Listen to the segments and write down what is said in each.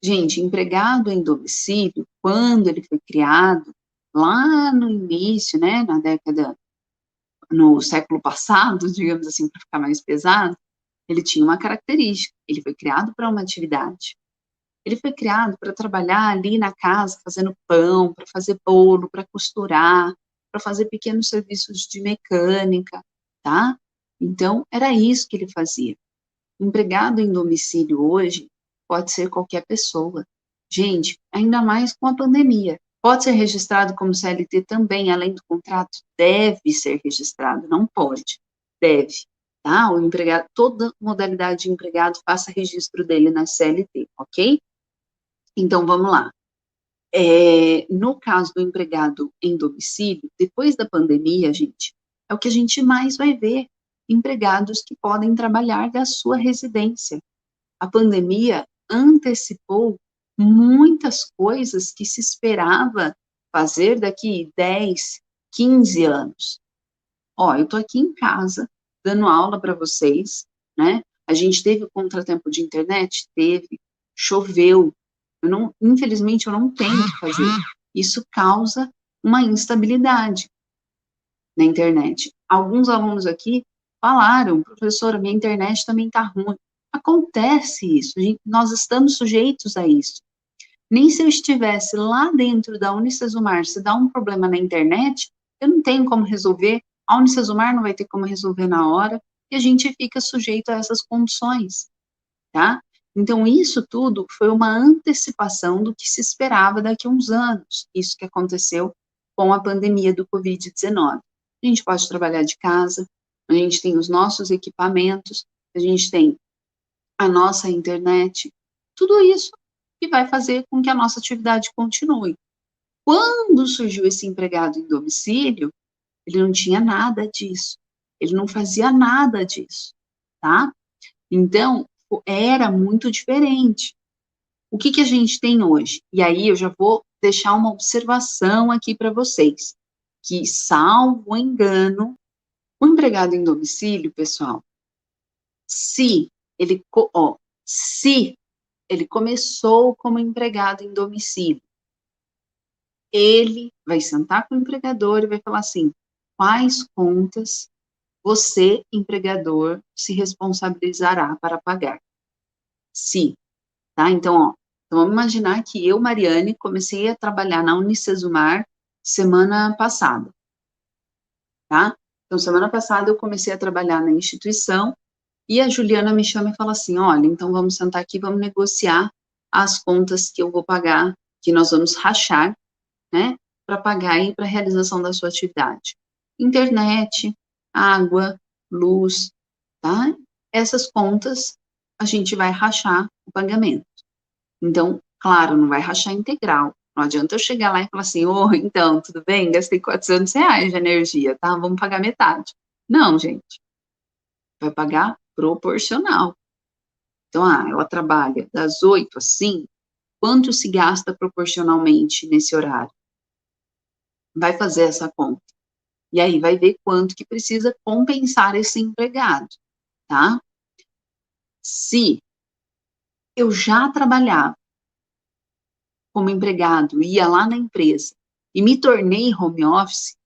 Gente, empregado em domicílio, quando ele foi criado, lá no início, né, no século passado, digamos assim, para ficar mais pesado, ele tinha uma característica, ele foi criado para uma atividade. Ele foi criado para trabalhar ali na casa, fazendo pão, para fazer bolo, para costurar, para fazer pequenos serviços de mecânica, tá? Então, era isso que ele fazia. Empregado em domicílio hoje pode ser qualquer pessoa. Gente, ainda mais com a pandemia. Pode ser registrado como CLT também, além do contrato, deve ser registrado, não pode, deve, tá? O empregado, toda modalidade de empregado, faça registro dele na CLT, ok? Então, vamos lá. No caso do empregado em domicílio, depois da pandemia, gente, é o que a gente mais vai ver, empregados que podem trabalhar da sua residência. A pandemia antecipou muitas coisas que se esperava fazer daqui 10, 15 anos. Ó, eu tô aqui em casa, dando aula para vocês, né? A gente teve o contratempo de internet? Teve. Choveu. Infelizmente, eu não tenho o que fazer. Isso causa uma instabilidade na internet. Alguns alunos aqui falaram, professora, minha internet também está ruim. Acontece isso, nós estamos sujeitos a isso. Nem se eu estivesse lá dentro da Unicesumar, se dá um problema na internet, eu não tenho como resolver, a Unicesumar não vai ter como resolver na hora, e a gente fica sujeito a essas condições, tá? Então, isso tudo foi uma antecipação do que se esperava daqui a uns anos, isso que aconteceu com a pandemia do Covid-19. A gente pode trabalhar de casa, a gente tem os nossos equipamentos, a gente tem a nossa internet, tudo isso que vai fazer com que a nossa atividade continue. Quando surgiu esse empregado em domicílio, ele não tinha nada disso, ele não fazia nada disso, tá? Então, era muito diferente. O que que a gente tem hoje? E aí eu já vou deixar uma observação aqui para vocês, que, salvo engano, o empregado em domicílio, pessoal, se ele, se ele começou como empregado em domicílio, ele vai sentar com o empregador e vai falar assim, quais contas você, empregador, se responsabilizará para pagar? Se, tá? Então, ó, então vamos imaginar que eu, Mariane, comecei a trabalhar na Unicesumar semana passada, tá? Então, semana passada eu comecei a trabalhar na instituição e a Juliana me chama e fala assim, olha, então vamos sentar aqui, vamos negociar as contas que eu vou pagar, que nós vamos rachar, né, para pagar aí para a realização da sua atividade. Internet, água, luz, tá? Essas contas a gente vai rachar o pagamento. Então, claro, não vai rachar integral. Não adianta eu chegar lá e falar assim, então, tudo bem, gastei R$ 400 de energia, tá? Vamos pagar metade. Não, gente, vai pagar proporcional. Então, ela trabalha das 8 às 5, quanto se gasta proporcionalmente nesse horário? Vai fazer essa conta. E aí vai ver quanto que precisa compensar esse empregado, tá? Se eu já trabalhava como empregado, ia lá na empresa e me tornei home office,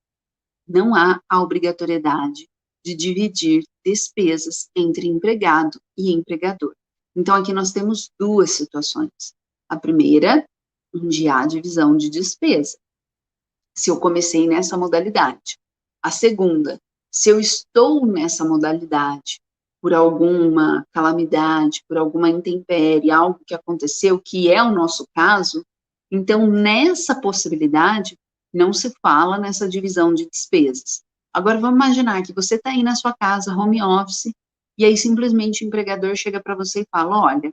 não há a obrigatoriedade de dividir despesas entre empregado e empregador. Então, aqui nós temos duas situações. A primeira, onde há divisão de despesa, se eu comecei nessa modalidade. A segunda, se eu estou nessa modalidade por alguma calamidade, por alguma intempérie, algo que aconteceu, que é o nosso caso, então, nessa possibilidade, não se fala nessa divisão de despesas. Agora, vamos imaginar que você está aí na sua casa, home office, e aí simplesmente o empregador chega para você e fala, olha,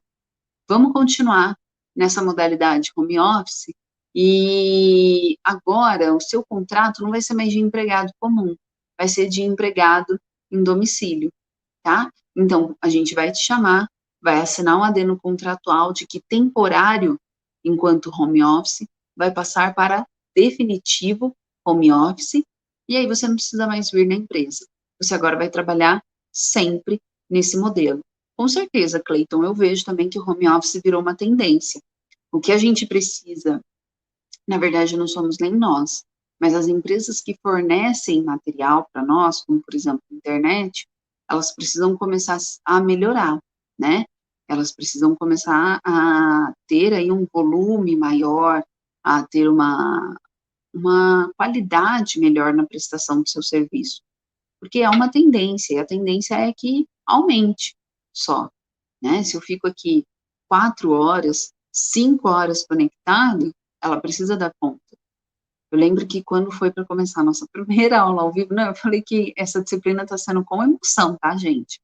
vamos continuar nessa modalidade home office, e agora o seu contrato não vai ser mais de empregado comum, vai ser de empregado em domicílio, tá? Então, a gente vai te chamar, vai assinar um adendo contratual de que temporário, enquanto home office, vai passar para definitivo home office, e aí você não precisa mais vir na empresa. Você agora vai trabalhar sempre nesse modelo. Com certeza, Cleiton, eu vejo também que o home office virou uma tendência. O que a gente precisa, na verdade, não somos nem nós, mas as empresas que fornecem material para nós, como, por exemplo, a internet, elas precisam começar a melhorar, né? Elas precisam começar a ter aí um volume maior, a ter uma qualidade melhor na prestação do seu serviço, porque é uma tendência, e a tendência é que aumente só, né? Se eu fico aqui 4 horas, 5 horas conectado, ela precisa dar conta. Eu lembro que quando foi para começar a nossa primeira aula ao vivo, não, eu falei que essa disciplina está sendo com emoção, tá, gente?